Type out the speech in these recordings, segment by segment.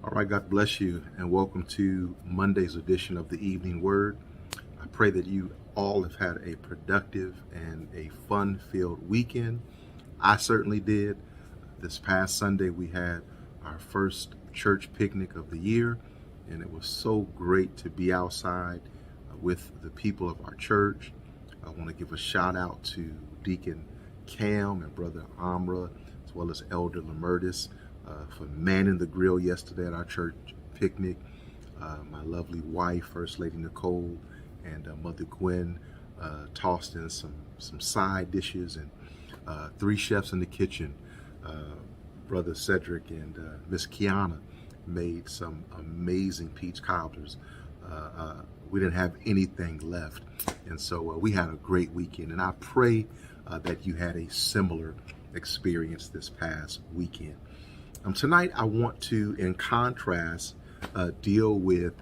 All right, God bless you, and welcome to Monday's edition of the Evening Word. I pray that you all have had a productive and a fun-filled weekend. I certainly did. This past Sunday, we had our first church picnic of the year, and it was so great to be outside with the people of our church. I want to give a shout out to Deacon Cam and Brother Amra, as well as Elder Lamerdis, for manning the grill yesterday at our church picnic. My lovely wife, First Lady Nicole, and Mother Gwen tossed in some side dishes, and three chefs in the kitchen. Brother Cedric and Miss Kiana made some amazing peach cobblers. We didn't have anything left, and so we had a great weekend, and I pray that you had a similar experience this past weekend. Tonight, I want to, in contrast, deal with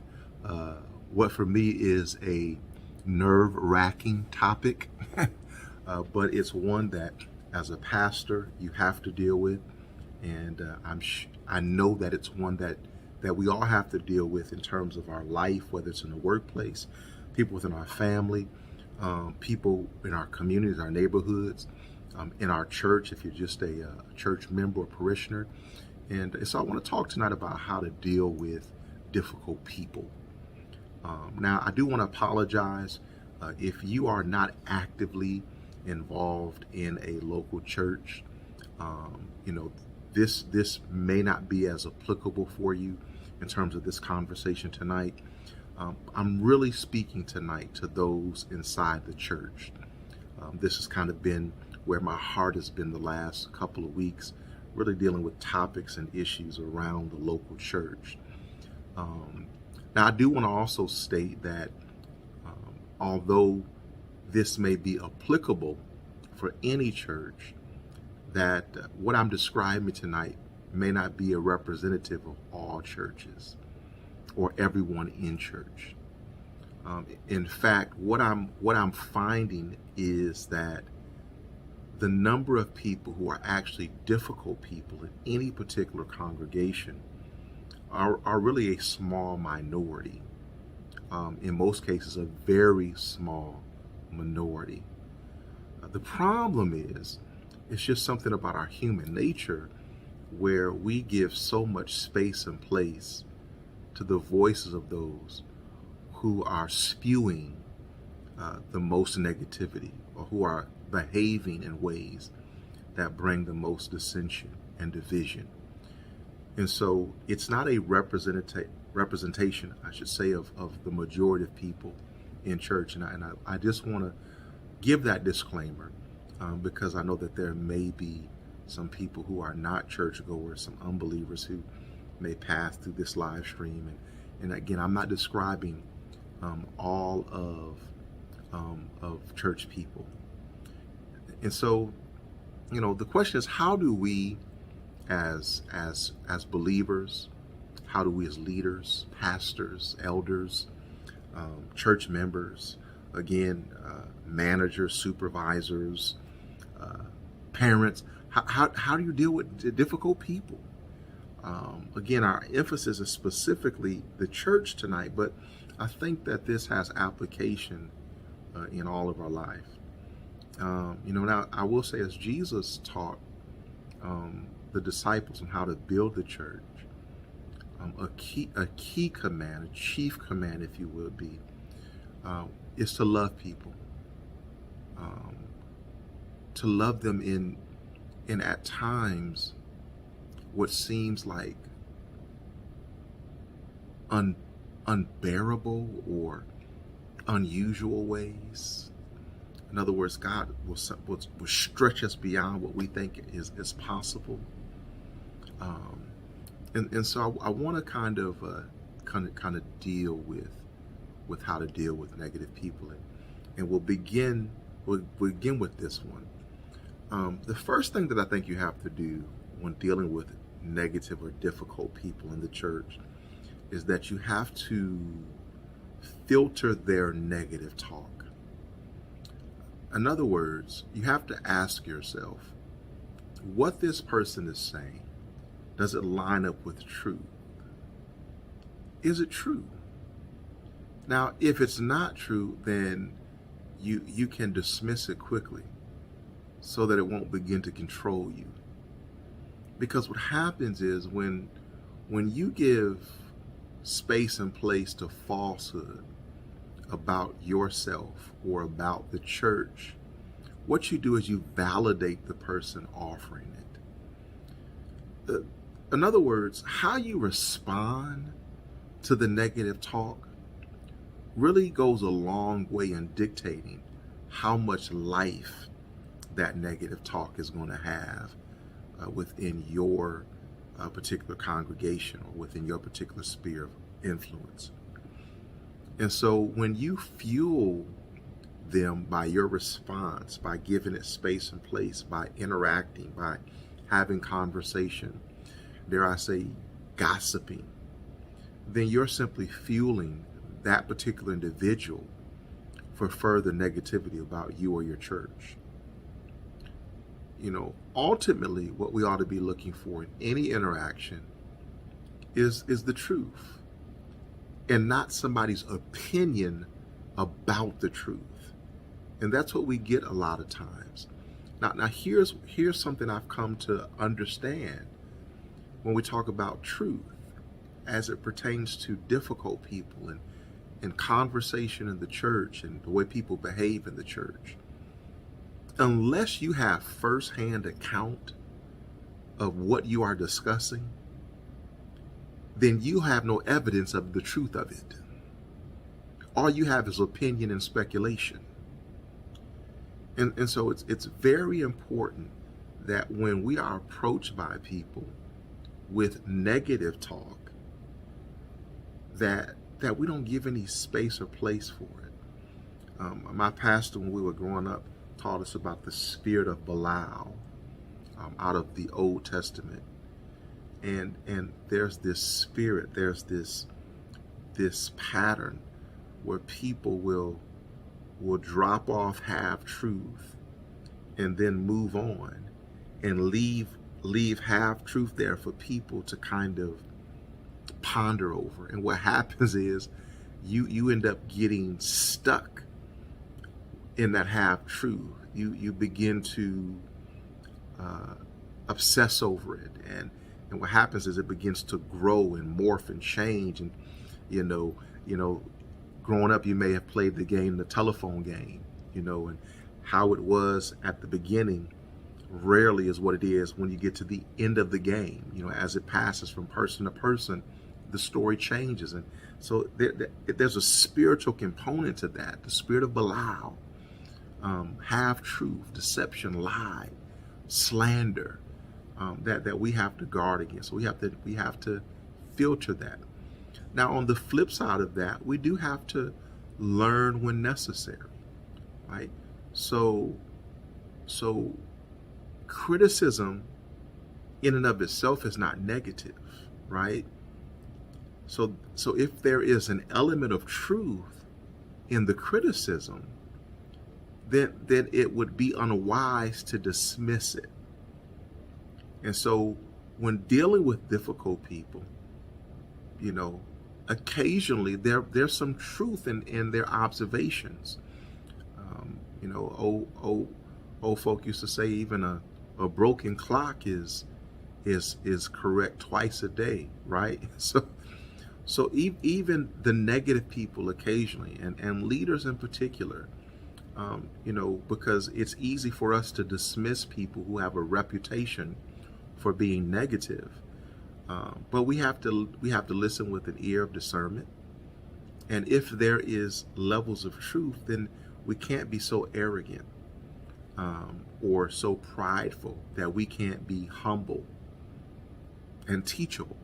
what for me is a nerve-wracking topic, but it's one that, as a pastor, you have to deal with, and I know that it's one that we all have to deal with in terms of our life, whether it's in the workplace, people within our family, people in our communities, our neighborhoods, in our church, if you're just a church member or parishioner. And so I want to talk tonight about how to deal with difficult people. Now, I do want to apologize if you are not actively involved in a local church. This may not be as applicable for you in terms of this conversation tonight. I'm really speaking tonight to those inside the church. This has kind of been where my heart has been the last couple of weeks, really dealing with topics and issues around the local church. Now, I do want to also state that although this may be applicable for any church, that what I'm describing tonight may not be a representative of all churches or everyone in church. In fact, what I'm finding is that the number of people who are actually difficult people in any particular congregation are really a small minority. In most cases, a very small minority. The problem is, it's just something about our human nature where we give so much space and place to the voices of those who are spewing the most negativity, or who are behaving in ways that bring the most dissension and division. And so it's not a representation, I should say, of the majority of people in church. And I just want to give that disclaimer because I know that there may be some people who are not churchgoers, some unbelievers who may pass through this live stream. And again, I'm not describing all of church people. And so, the question is, how do we as believers, how do we as leaders, pastors, elders, church members, again, managers, supervisors, parents, how do you deal with difficult people? Again, our emphasis is specifically the church tonight, but I think that this has application in all of our life. Now I will say, as Jesus taught the disciples on how to build the church, a key command, a chief command, if you will, be is to love people, to love them in at times what seems like unbearable or unusual ways. In other words, God will stretch us beyond what we think is possible. And so I want to kind of deal with how to deal with negative people, and we'll begin with this one. The first thing that I think you have to do when dealing with negative or difficult people in the church is that you have to filter their negative talk. In other words, you have to ask yourself, what this person is saying, does it line up with truth? is it true? Now, if it's not true, then you can dismiss it quickly so that it won't begin to control you. Because what happens is when you give space and place to falsehood about yourself or about the church, what you do is you validate the person offering it. In other words, how you respond to the negative talk really goes a long way in dictating how much life that negative talk is going to have within your particular congregation or within your particular sphere of influence. And so when you fuel them by your response, by giving it space and place, by interacting, by having conversation, dare I say gossiping, then you're simply fueling that particular individual for further negativity about you or your church. Ultimately, what we ought to be looking for in any interaction is the truth and not somebody's opinion about the truth. And that's what we get a lot of times. Now here's something I've come to understand when we talk about truth as it pertains to difficult people and conversation in the church and the way people behave in the church. Unless you have firsthand account of what you are discussing, then you have no evidence of the truth of it. All you have is opinion and speculation. And so it's very important that when we are approached by people with negative talk, that we don't give any space or place for it. My pastor, when we were growing up, taught us about the spirit of Belial out of the Old Testament. And there's this spirit, there's this pattern where people will drop off half truth and then move on and leave half truth there for people to kind of ponder over. And what happens is you end up getting stuck in that half truth. You begin to obsess over it, and what happens is it begins to grow and morph and change. And growing up, you may have played the telephone game, and how it was at the beginning rarely is what it is when you get to the end of the game. As it passes from person to person, the story changes. And so there's a spiritual component to that, the spirit of Belial, half-truth, deception, lie, slander, that we have to guard against. So we have to filter that. Now, on the flip side of that, we do have to learn when necessary, right? So criticism in and of itself is not negative, right? So if there is an element of truth in the criticism, then it would be unwise to dismiss it. And so when dealing with difficult people, occasionally there's some truth in their observations. Old folk used to say even a broken clock is correct twice a day, right? So even the negative people occasionally, and leaders in particular, because it's easy for us to dismiss people who have a reputation for being negative. But we have to listen with an ear of discernment. And if there is levels of truth, then we can't be so arrogant or so prideful that we can't be humble and teachable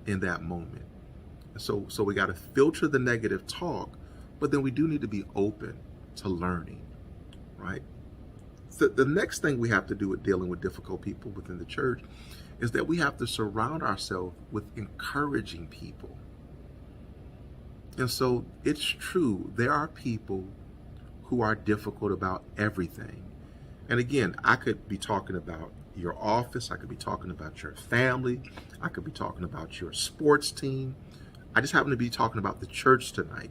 in that moment. So we got to filter the negative talk, but then we do need to be open to learning, right? So the next thing we have to do with dealing with difficult people within the church is that we have to surround ourselves with encouraging people. And so it's true, there are people who are difficult about everything. And again, I could be talking about your office, I could be talking about your family, I could be talking about your sports team, I just happen to be talking about the church tonight.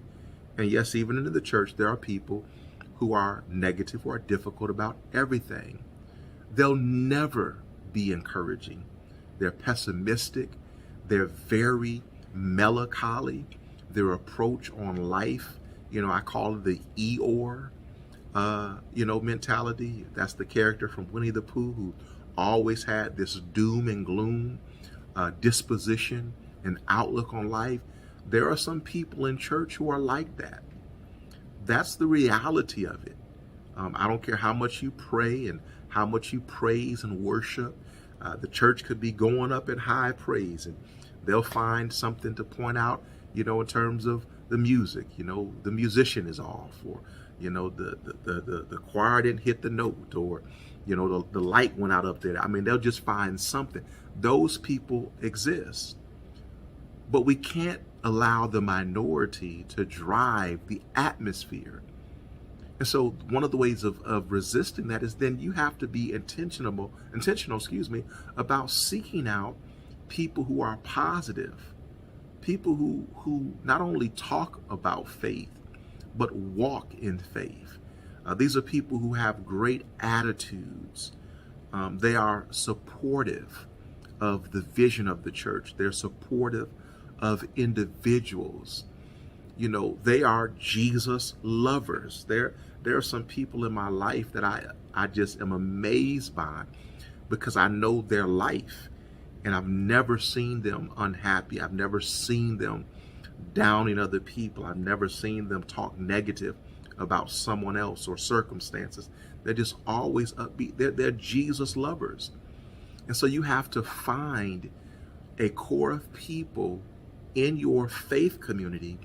And yes, even in the church, there are people who are negative or are difficult about everything. They'll never be encouraging. They're pessimistic. They're very melancholy. Their approach on life, I call it the Eeyore, mentality. That's the character from Winnie the Pooh who always had this doom and gloom disposition and outlook on life. There are some people in church who are like that. That's the reality of it. I don't care how much you pray and how much you praise and worship. The church could be going up in high praise, and they'll find something to point out, in terms of the music. The musician is off, or the choir didn't hit the note, or the light went out up there. I mean, they'll just find something. Those people exist, but we can't allow the minority to drive the atmosphere. And so one of the ways of resisting that is then you have to be intentional, about seeking out people who are positive, people who not only talk about faith, but walk in faith. These are people who have great attitudes. They are supportive of the vision of the church. They're supportive of individuals. They are Jesus lovers. There are some people in my life that I just am amazed by, because I know their life and I've never seen them unhappy. I've never seen them downing other people. I've never seen them talk negative about someone else or circumstances. They're just always upbeat. They're Jesus lovers. And so you have to find a core of people in your faith community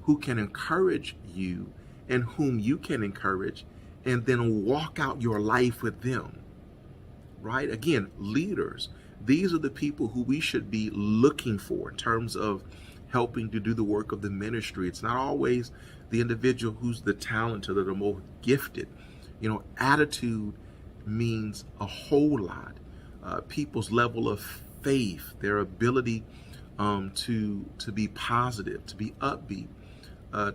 who can encourage you and whom you can encourage, and then walk out your life with them, right? Again, leaders. These are the people who we should be looking for in terms of helping to do the work of the ministry. It's not always the individual who's the talented or the most gifted. Attitude means a whole lot. People's level of faith, their ability to be positive, to be upbeat,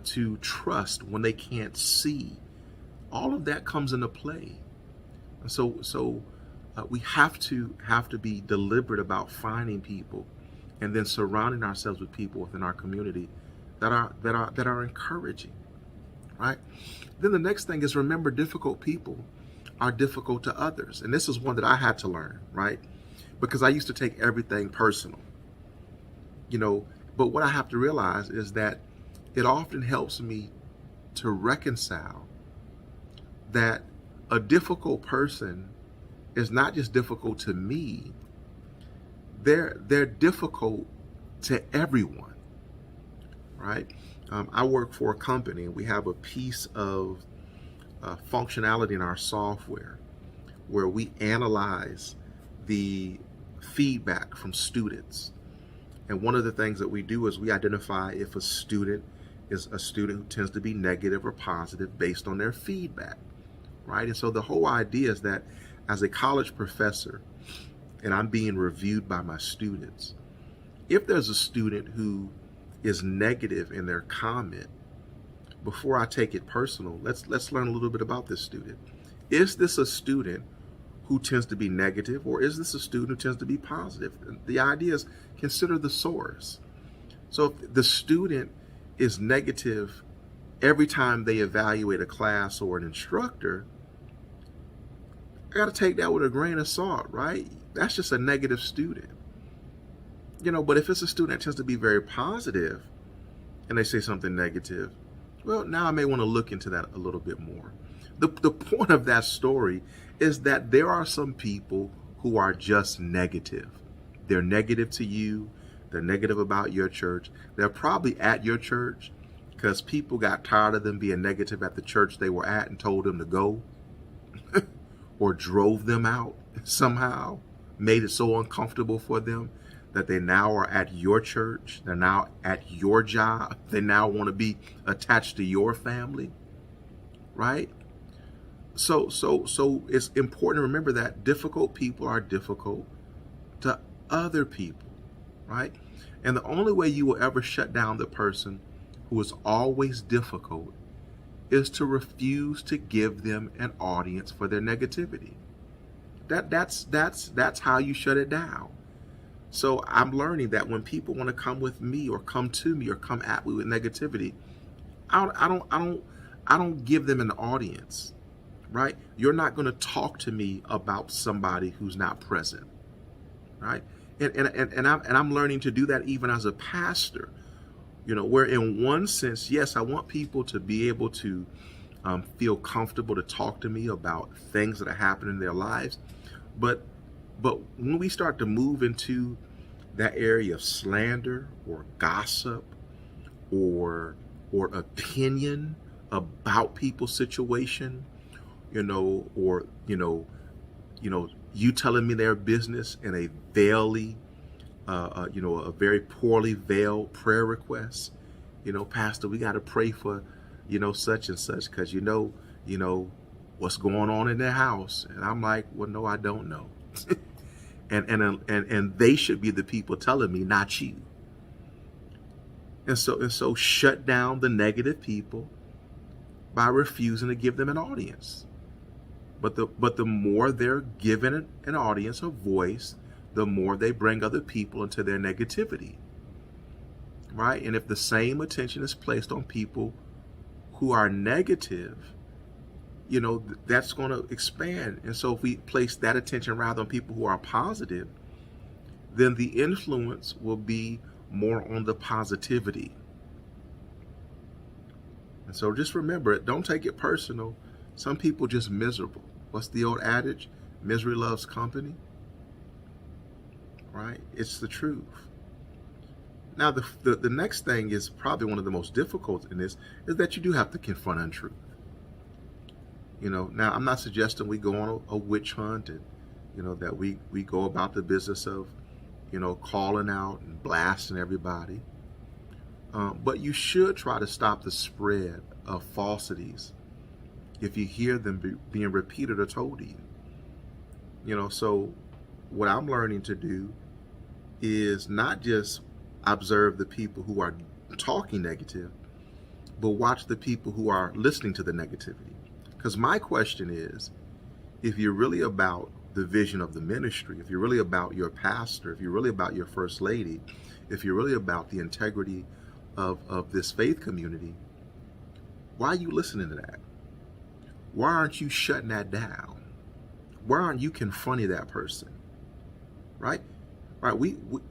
to trust when they can't see. All of that comes into play. And so we have to be deliberate about finding people and then surrounding ourselves with people within our community that are encouraging, right? Then the next thing is, remember, difficult people are difficult to others. And this is one that I had to learn, right? Because I used to take everything personal, but what I have to realize is that it often helps me to reconcile that a difficult person is not just difficult to me, they're difficult to everyone, right? I work for a company, and we have a piece of functionality in our software where we analyze the feedback from students. And one of the things that we do is we identify if a student is a student who tends to be negative or positive based on their feedback, right? And so the whole idea is that as a college professor, and I'm being reviewed by my students, if there's a student who is negative in their comment, before I take it personal, let's learn a little bit about this student. Is this a student who tends to be negative, or is this a student who tends to be positive? The idea is consider the source. So if the student is negative every time they evaluate a class or an instructor, I got to take that with a grain of salt, right? That's just a negative student. But if it's a student that tends to be very positive and they say something negative, well, now I may want to look into that a little bit more. The point of that story is that there are some people who are just negative. They're negative to you. They're negative about your church. They're probably at your church because people got tired of them being negative at the church they were at and told them to go or drove them out somehow, made it so uncomfortable for them that they now are at your church. They're now at your job. They now want to be attached to your family, right? So it's important to remember that difficult people are difficult to other people. right? And the only way you will ever shut down the person who is always difficult is to refuse to give them an audience for their negativity. That's how you shut it down. So I'm learning that when people want to come with me or come to me or come at me with negativity, I don't give them an audience, right? You're not going to talk to me about somebody who's not present, right? And I'm learning to do that even as a pastor, where in one sense, yes, I want people to be able to feel comfortable to talk to me about things that are happening in their lives, but when we start to move into that area of slander or gossip or opinion about people's situation, or you telling me their business in a a very poorly veiled prayer request. Pastor, we got to pray for, such and such because what's going on in their house. And I'm like, well, no, I don't know. and they should be the people telling me, not you. And so shut down the negative people by refusing to give them an audience. But the more they're given an audience, a voice, the more they bring other people into their negativity, right? And if the same attention is placed on people who are negative, that's going to expand. And so if we place that attention rather on people who are positive, then the influence will be more on the positivity. And so just remember it. Don't take it personal. Some people just miserable. What's the old adage? Misery loves company. Right? It's the truth. Now, the next thing is probably one of the most difficult in this is that you do have to confront untruth. Now I'm not suggesting we go on a witch hunt and, that we go about the business of, calling out and blasting everybody. But you should try to stop the spread of falsities if you hear them being repeated or told to you. So what I'm learning to do is not just observe the people who are talking negative, but watch the people who are listening to the negativity. Because my question is, if you're really about the vision of the ministry, if you're really about your pastor, if you're really about your first lady, if you're really about the integrity of this faith community, why are you listening to that? Why aren't you shutting that down? Why aren't you confronting that person? Right? Right?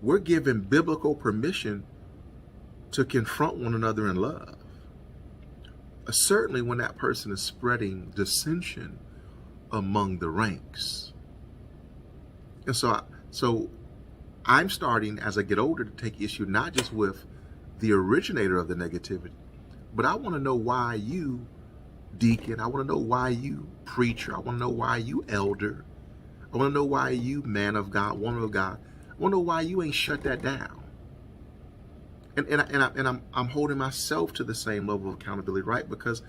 We're given biblical permission to confront one another in love. Certainly when that person is spreading dissension among the ranks. And so I'm starting, as I get older, to take issue not just with the originator of the negativity, but I want to know why you, deacon, I want to know why you, preacher, I want to know why you, elder, I want to know why you, man of God, woman of God, I want to know why you ain't shut that down. And I'm holding myself to the same level of accountability, right? Because,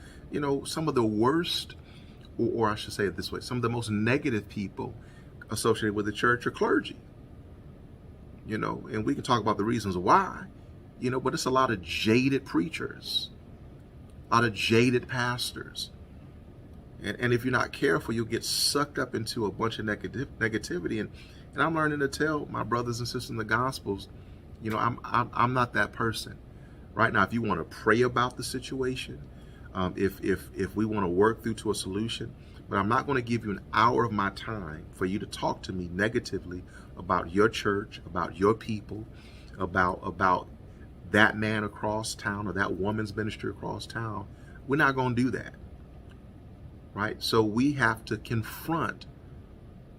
some of the worst, or I should say it this way, some of the most negative people associated with the church are clergy. And we can talk about the reasons why, but it's a lot of jaded preachers, a lot of jaded pastors. And if you're not careful, you'll get sucked up into a bunch of negativity. And I'm learning to tell my brothers and sisters in the Gospels, I'm not that person. Right now, if you want to pray about the situation, if we want to work through to a solution, but I'm not going to give you an hour of my time for you to talk to me negatively about your church, about your people, about that man across town or that woman's ministry across town. We're not going to do that. Right? So we have to confront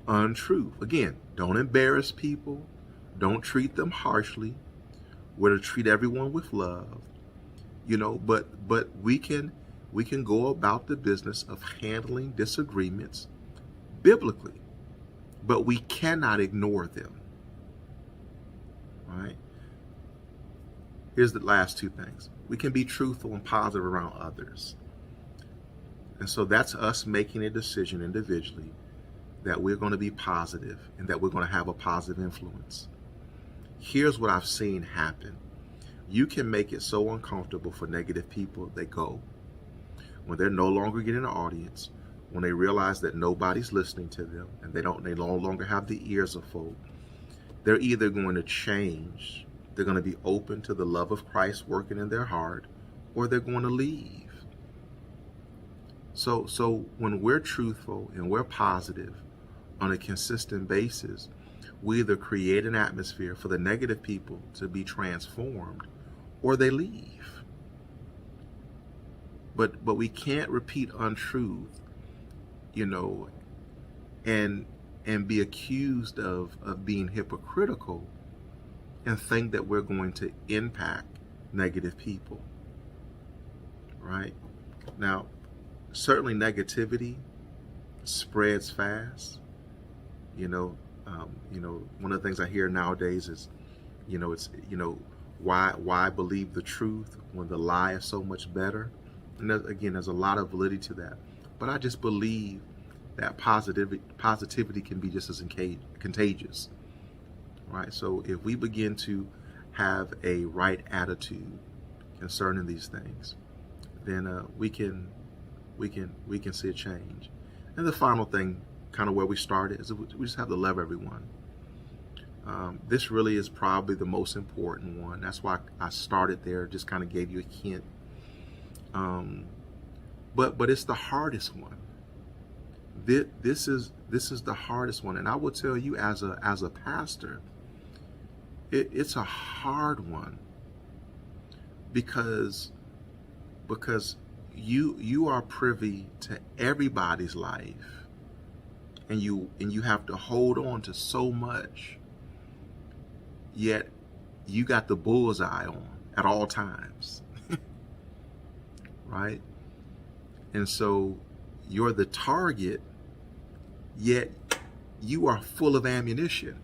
untruth. Again, don't embarrass people. Don't treat them harshly. We're to treat everyone with love. But we can go about the business of handling disagreements biblically, but we cannot ignore them. All right? Here's the last two things. We can be truthful and positive around others. And so that's us making a decision individually that we're going to be positive and that we're going to have a positive influence. Here's what I've seen happen. You can make it so uncomfortable for negative people, they go. When they're no longer getting an audience, when they realize that nobody's listening to them and they no longer have the ears of folk, they're either going to change, they're going to be open to the love of Christ working in their heart, or they're going to leave. So when we're truthful and we're positive on a consistent basis, we either create an atmosphere for the negative people to be transformed, or they leave. But we can't repeat untruth, and be accused of being hypocritical and think that we're going to impact negative people. Right? Now, certainly negativity spreads fast. One of the things I hear nowadays is, why believe the truth when the lie is so much better? And there's a lot of validity to that. But I just believe that positivity can be just as contagious, right? So if we begin to have a right attitude concerning these things, then we can see a change. And the final thing, kind of where we started, is we just have to love everyone. This really is probably the most important one. That's why I started there, just kind of gave you a hint. But it's the hardest one. This is the hardest one, and I will tell you, as a pastor, it's a hard one because you are privy to everybody's life, and you have to hold on to so much, yet you got the bullseye on at all times. Right? And so you're the target, yet you are full of ammunition.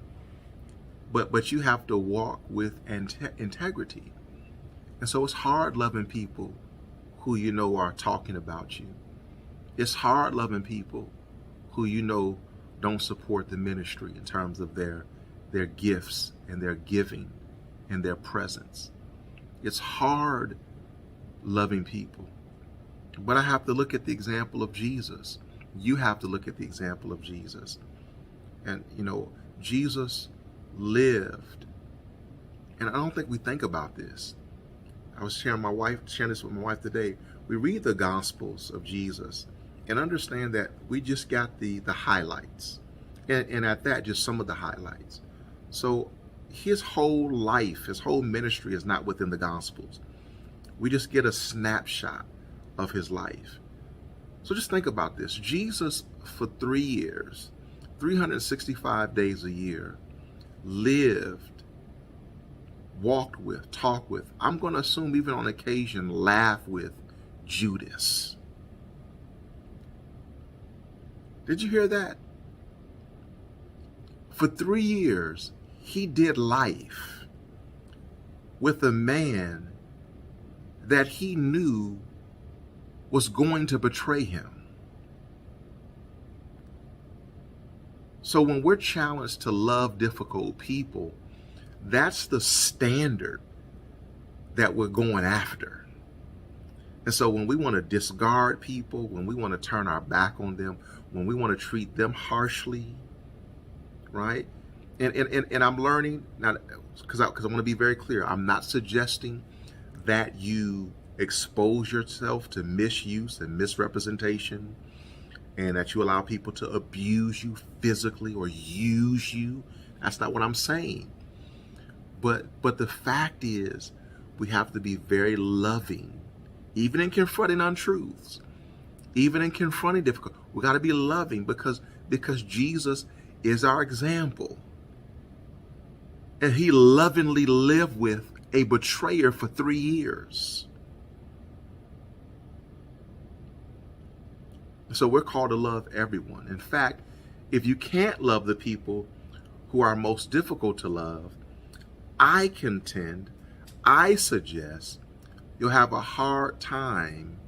But you have to walk with integrity. And so it's hard loving people who are talking about you. It's hard loving people who don't support the ministry in terms of their gifts and their giving and their presence. It's hard loving people. But I have to look at the example of Jesus. You have to look at the example of Jesus. And, Jesus lived. And I don't think we think about this. I was sharing this with my wife today. We read the Gospels of Jesus and understand that we just got the highlights. And at that, just some of the highlights. So his whole life, his whole ministry is not within the Gospels. We just get a snapshot of his life. So just think about this. Jesus, for 3 years, 365 days a year, lived, walked with, talked with, I'm going to assume even on occasion, laughed with Judas. Did you hear that? For 3 years, he did life with a man that he knew was going to betray him. So when we're challenged to love difficult people, that's the standard that we're going after. And so when we want to discard people, when we want to turn our back on them, when we want to treat them harshly, right? And I'm learning, now, because I want to be very clear, I'm not suggesting that you expose yourself to misuse and misrepresentation, and that you allow people to abuse you physically or use you. That's not what I'm saying. But the fact is, we have to be very loving, even in confronting untruths, even in confronting difficult. We got to be loving because Jesus is our example, and he lovingly lived with a betrayer for 3 years. So we're called to love everyone. In fact, if you can't love the people who are most difficult to love, I suggest you'll have a hard time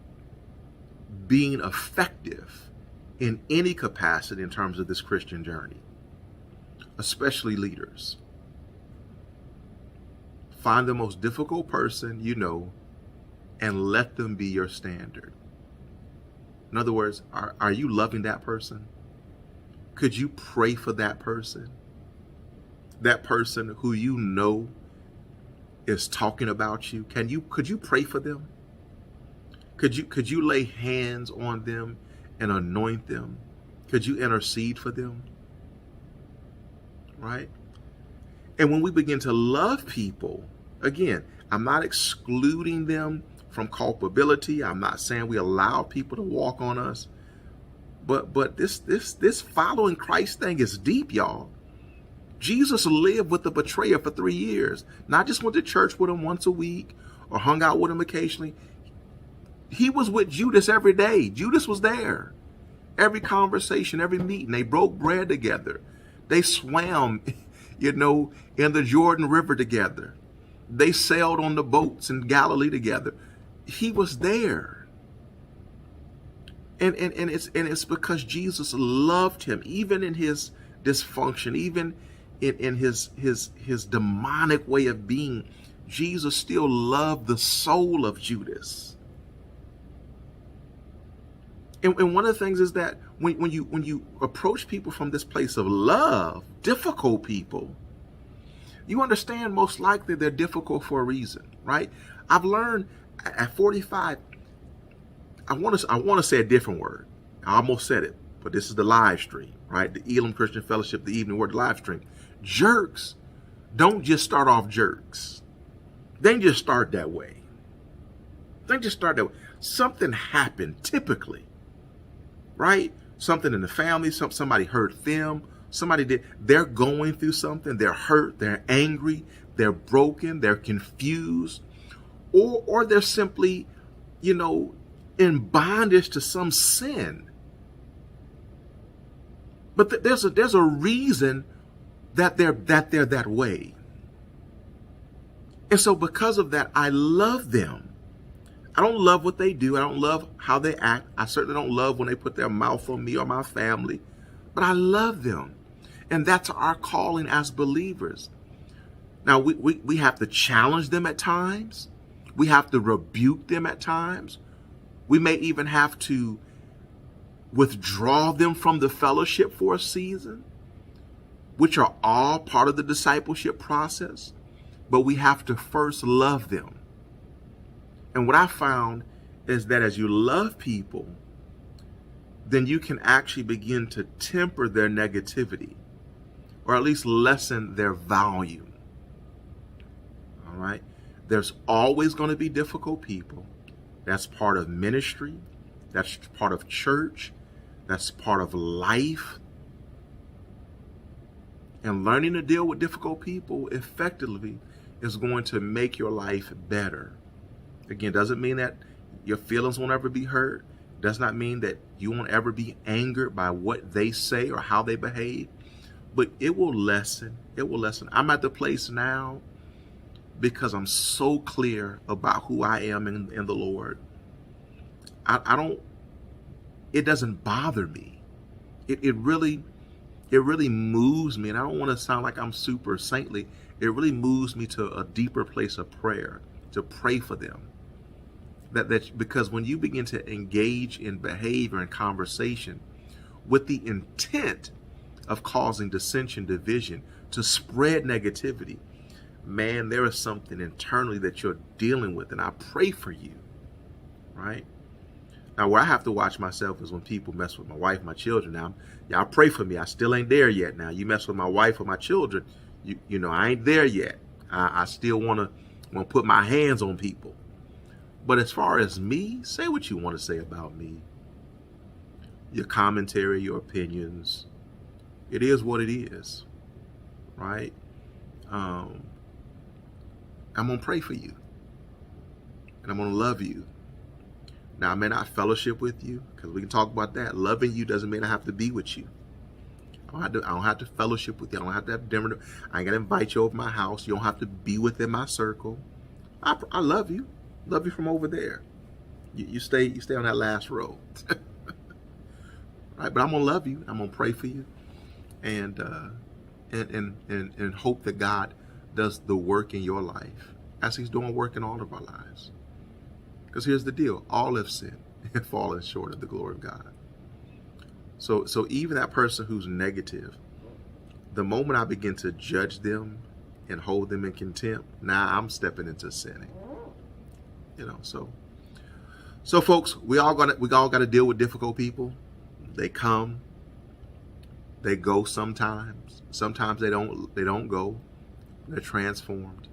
being effective in any capacity in terms of this Christian journey, especially leaders. Find the most difficult person you know and let them be your standard. In other words, are you loving that person? Could you pray for that person? That person who you know is talking about you. Could you pray for them? Could you lay hands on them and anoint them? Could you intercede for them? Right? And when we begin to love people, again, I'm not excluding them from culpability. I'm not saying we allow people to walk on us. But this following Christ thing is deep, y'all. Jesus lived with the betrayer for 3 years. Not just went to church with him once a week or hung out with him occasionally. He was with Judas every day. Judas was there. Every conversation, every meeting, they broke bread together. They swam, in the Jordan River together. They sailed on the boats in Galilee together. He was there. And it's because Jesus loved him, even in his dysfunction, even in his demonic way of being. Jesus still loved the soul of Judas. And one of the things is that when you approach people from this place of love, difficult people, you understand most likely they're difficult for a reason, right? I've learned at 45, I want to say a different word. I almost said it, but this is the live stream, right? The Elam Christian Fellowship, the Evening Word live stream. Jerks don't just start off jerks. They just start that way. Something happened typically, right? Something in the family, somebody hurt them, somebody did. They're going through something. They're hurt. They're angry. They're broken. They're confused, or they're simply, in bondage to some sin. But there's a reason that they're that way. And so because of that, I love them. I don't love what they do. I don't love how they act. I certainly don't love when they put their mouth on me or my family. But I love them. And that's our calling as believers. Now, we have to challenge them at times. We have to rebuke them at times. We may even have to withdraw them from the fellowship for a season, which are all part of the discipleship process. But we have to first love them. And what I found is that as you love people, then you can actually begin to temper their negativity, or at least lessen their value. All right? There's always going to be difficult people. That's part of ministry. That's part of church. That's part of life. And learning to deal with difficult people effectively is going to make your life better. Again, doesn't mean that your feelings won't ever be hurt. Does not mean that you won't ever be angered by what they say or how they behave. But it will lessen. It will lessen. I'm at the place now because I'm so clear about who I am in the Lord. It doesn't bother me. It really moves me. And I don't want to sound like I'm super saintly. It really moves me to a deeper place of prayer, to pray for them. That because when you begin to engage in behavior and conversation with the intent of causing dissension, division, to spread negativity, man, there is something internally that you're dealing with, and I pray for you, right? Now, where I have to watch myself is when people mess with my wife, my children. Now, y'all pray for me. I still ain't there yet. Now, you mess with my wife or my children, I ain't there yet. I still want to put my hands on people. But as far as me, say what you want to say about me. Your commentary, your opinions. It is what it is, right? I'm going to pray for you. And I'm going to love you. Now, I may not fellowship with you, because we can talk about that. Loving you doesn't mean I have to be with you. I don't have to fellowship with you. I don't have to have dinner. I ain't got to invite you over my house. You don't have to be within my circle. I love you. Love you from over there. You stay on that last row. Right? But I'm gonna love you. I'm gonna pray for you, and hope that God does the work in your life. as he's doing work in all of our lives. Because here's the deal. All have sinned and fallen short of the glory of God. So even that person who's negative, the moment I begin to judge them and hold them in contempt, now I'm stepping into sinning. So folks, we all got to deal with difficult people. They come, they go sometimes. Sometimes they don't go. They're transformed.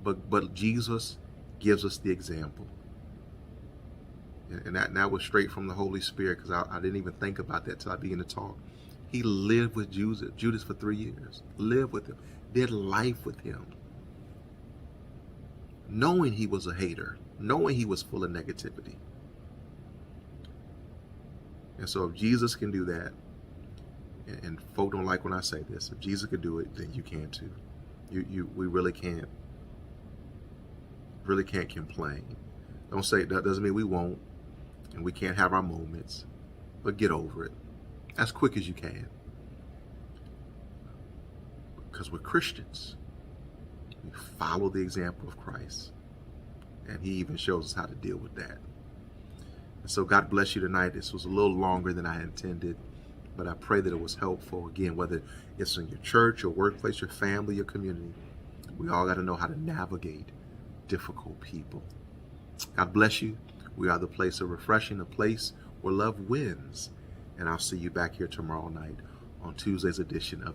But Jesus gives us the example. And that was straight from the Holy Spirit, because I didn't even think about that till I began to talk. He lived with Judas for 3 years. Lived with him. Did life with him. Knowing he was a hater. Knowing he was full of negativity. And so if Jesus can do that, and folk don't like when I say this, if Jesus could do it, then you can too. We really can't complain. Don't say that doesn't mean we won't, and we can't have our moments, but get over it as quick as you can. Because we're Christians. We follow the example of Christ, and he even shows us how to deal with that. And so God bless you tonight. This was a little longer than I intended, but I pray that it was helpful. Again, whether it's in your church, your workplace, your family, your community, we all got to know how to navigate difficult people. God bless you. We are the place of refreshing, a place where love wins. And I'll see you back here tomorrow night on Tuesday's edition of